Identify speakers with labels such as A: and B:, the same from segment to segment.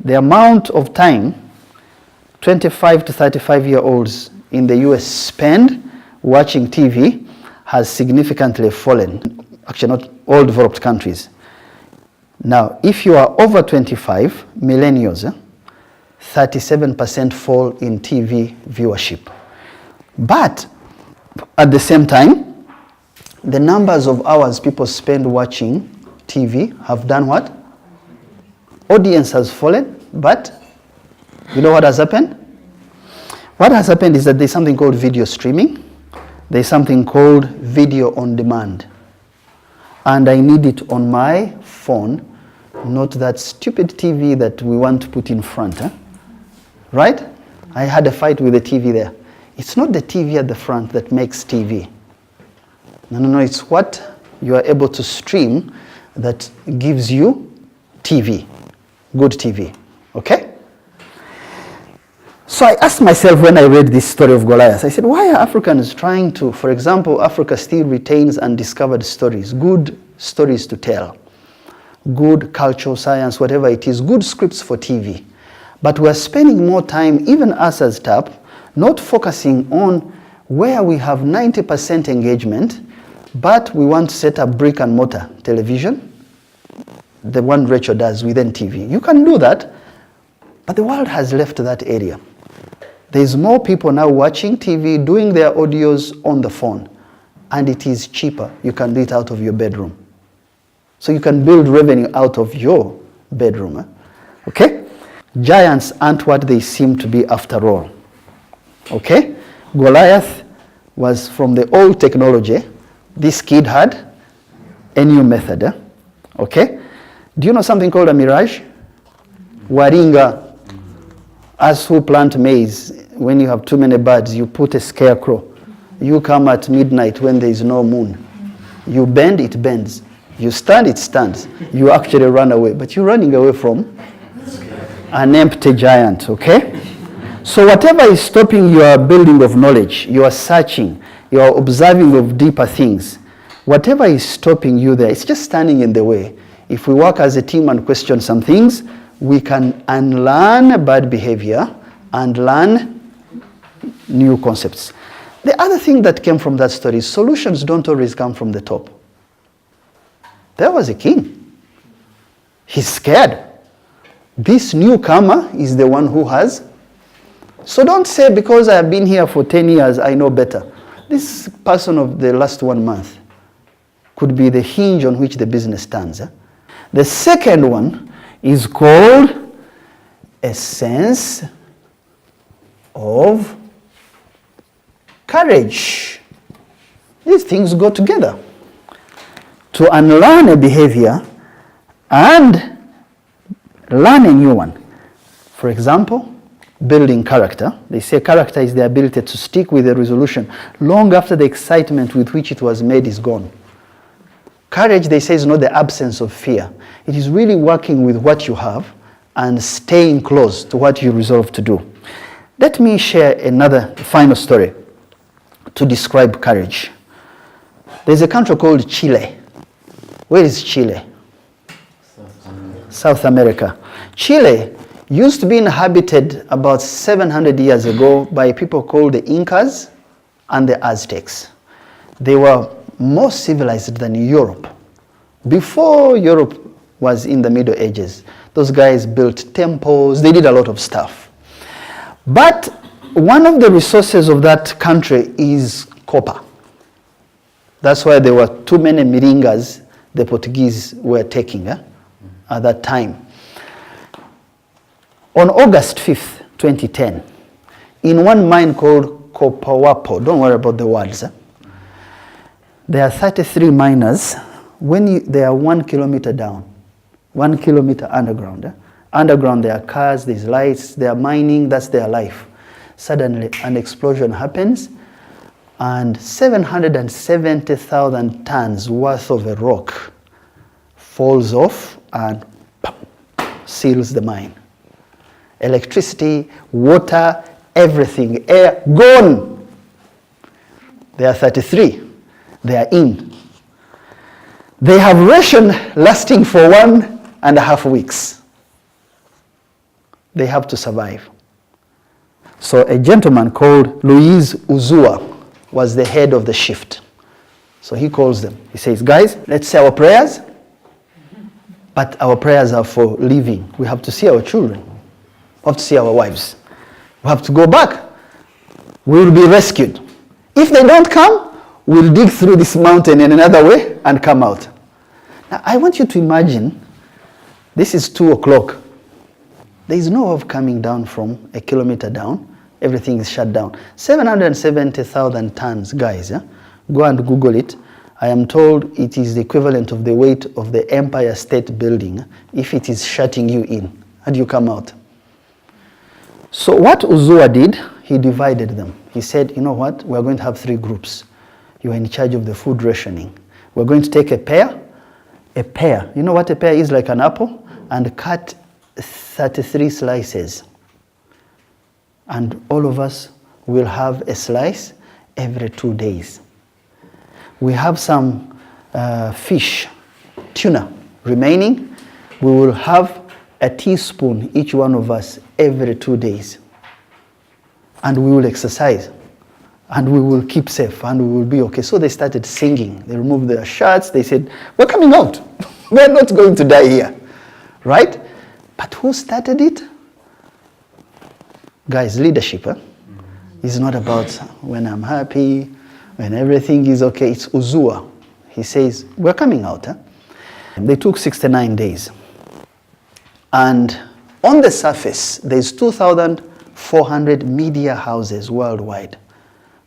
A: The amount of time 25 to 35-year-olds in the US spend watching TV has significantly fallen. Actually, not all developed countries. Now, if you are over 25, millennials, 37% fall in TV viewership. But at the same time, the numbers of hours people spend watching TV have done what? Audience has fallen, but you know what has happened? What has happened is that there's something called video streaming. There's something called video on demand. And I need it on my phone, not that stupid TV that we want to put in front. Right? I had a fight with the TV there. It's not the TV at the front that makes TV. No, it's what you are able to stream that gives you TV, good TV, okay? So I asked myself when I read this story of Goliath, I said, why are Africans trying to, for example, Africa still retains undiscovered stories, good stories to tell, good cultural science, whatever it is, good scripts for TV. But we're spending more time, even us as TAP, not focusing on where we have 90% engagement, but we want to set up brick and mortar television, the one Rachel does within TV. You can do that, but the world has left that area. There's more people now watching TV, doing their audios on the phone, and it is cheaper. You can do it out of your bedroom. So you can build revenue out of your bedroom, okay? Giants aren't what they seem to be after all, okay? Goliath was from the old technology. This kid had a new method, okay? Do you know something called a mirage? Waringa. Us who plant maize, when you have too many birds, you put a scarecrow. You come at midnight when there is no moon. You bend, it bends. You stand, it stands. You actually run away, but you're running away from an empty giant, okay? So whatever is stopping your building of knowledge, you are searching, you are observing of deeper things, whatever is stopping you there, it's just standing in the way. If we work as a team and question some things, we can unlearn bad behavior and learn new concepts. The other thing that came from that story is solutions don't always come from the top. There was a king. He's scared. This newcomer is the one who has. So don't say because I have been here for 10 years, I know better. This person of the last 1 month could be the hinge on which the business stands. The second one is called a sense of courage. These things go together. To unlearn a behavior and learn a new one. For example, building character. They say character is the ability to stick with a resolution long after the excitement with which it was made is gone. Courage, they say, is not the absence of fear. It is really working with what you have and staying close to what you resolve to do. Let me share another final story to describe courage. There's a country called Chile. Where is Chile? South America. Chile used to be inhabited about 700 years ago by people called the Incas and the Aztecs. They were more civilized than Europe. Before Europe was in the Middle Ages, those guys built temples, they did a lot of stuff. But one of the resources of that country is copper. That's why there were too many miringas the Portuguese were taking at that time. On August 5th, 2010, in one mine called Copawapo, don't worry about the words, there are 33 miners. They are 1 kilometer down, 1 kilometer underground. Underground there are cars, there's lights, they are mining, that's their life. Suddenly an explosion happens and 770,000 tons worth of a rock falls off and seals the mine. Electricity, water, everything, air, gone. There are 33. They are in. They have ration lasting for 1.5 weeks. They have to survive. So a gentleman called Louis Uzua was the head of the shift. So he calls them. He says, guys, let's say our prayers, but our prayers are for living. We have to see our children. We have to see our wives. We have to go back. We will be rescued. If they don't come, we'll dig through this mountain in another way and come out. Now, I want you to imagine, this is 2 o'clock. There is no hope coming down from a kilometer down. Everything is shut down. 770,000 tons, guys. Yeah? Go and Google it. I am told it is the equivalent of the weight of the Empire State Building if it is shutting you in. How do you come out? So what Uzua did, he divided them. He said, you know what? We're going to have 3 groups. You are in charge of the food rationing. We're going to take a pear. You know what a pear is? Like an apple. And cut 33 slices. And all of us will have a slice every 2 days. We have some fish, tuna, remaining. We will have a teaspoon, each one of us, every 2 days. And we will exercise. And we will keep safe. And we will be okay. So they started singing. They removed their shirts. They said, we're coming out. We're not going to die here. Right? But who started it? Guys, leadership. It's not about when I'm happy, when everything is okay. It's Uzua. He says, we're coming out. They took 69 days. And on the surface, there's 2,400 media houses worldwide.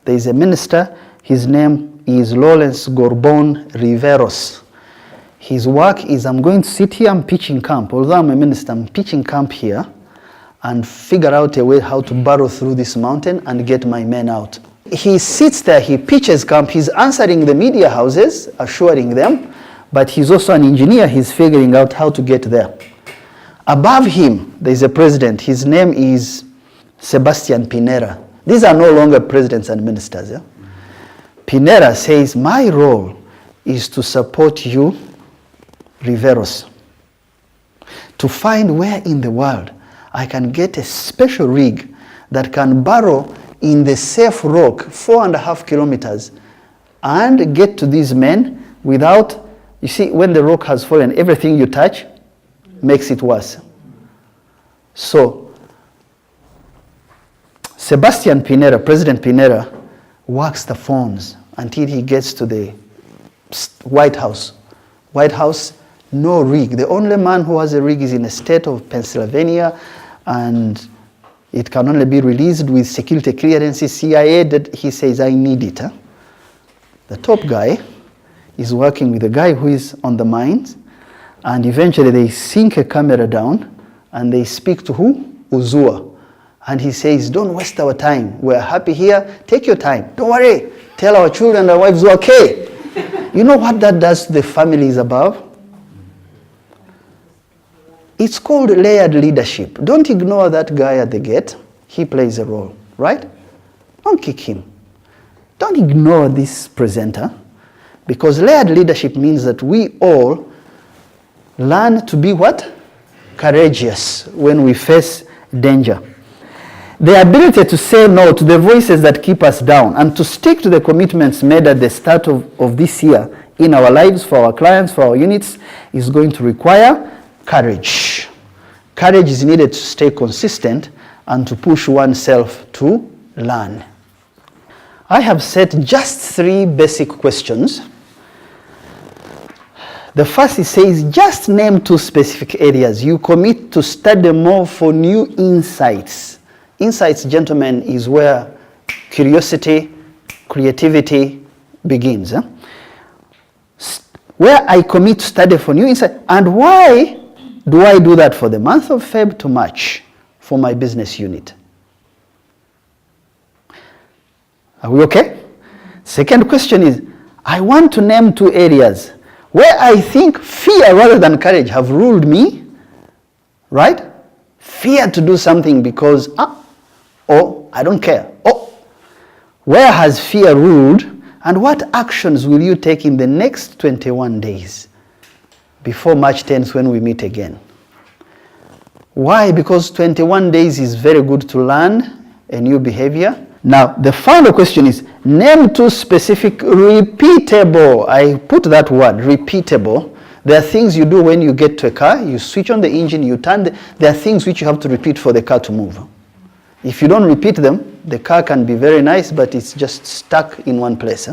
A: There's a minister. His name is Lawrence Gorbon Riveros. His work is, I'm going to sit here, I'm pitching camp. Although I'm a minister, I'm pitching camp here and figure out a way how to burrow through this mountain and get my men out. He sits there, he pitches camp, he's answering the media houses, assuring them, but he's also an engineer, he's figuring out how to get there. Above him, there's a president. His name is Sebastian Pinera. These are no longer presidents and ministers. Yeah? Pinera says, my role is to support you, Riveros, to find where in the world I can get a special rig that can burrow in the safe rock 4.5 kilometers and get to these men without, you see, when the rock has fallen, everything you touch makes it worse. So, Sebastian Pinera, President Pinera, works the phones until he gets to the White House. White House, no rig. The only man who has a rig is in the state of Pennsylvania, and it can only be released with security clearances. CIA, that he says, I need it. The top guy is working with the guy who is on the mines, and eventually they sink a camera down and they speak to who? Uzua. And he says, don't waste our time. We're happy here. Take your time. Don't worry. Tell our children and our wives we're okay. You know what that does to the families above? It's called layered leadership. Don't ignore that guy at the gate. He plays a role, right? Don't kick him. Don't ignore this presenter, because layered leadership means that we all learn to be what? Courageous when we face danger. The ability to say no to the voices that keep us down and to stick to the commitments made at the start of this year in our lives, for our clients, for our units, is going to require courage. Courage is needed to stay consistent and to push oneself to learn. I have set just 3 basic questions. The first, it says, just name 2 specific areas you commit to study more for new insights. Insights, gentlemen, is where curiosity, creativity begins. Where I commit to study for new insights. And why do I do that for the month of Feb to March for my business unit? Are we okay? Second question is, I want to name 2 areas where I think fear rather than courage have ruled me, right? Fear to do something because, I don't care. Where has fear ruled, and what actions will you take in the next 21 days before March 10th when we meet again? Why? Because 21 days is very good to learn a new behavior. Now, the final question is, name 2 specific repeatable. I put that word, repeatable. There are things you do when you get to a car, you switch on the engine, you turn, there are things which you have to repeat for the car to move. If you don't repeat them, the car can be very nice, but it's just stuck in one place.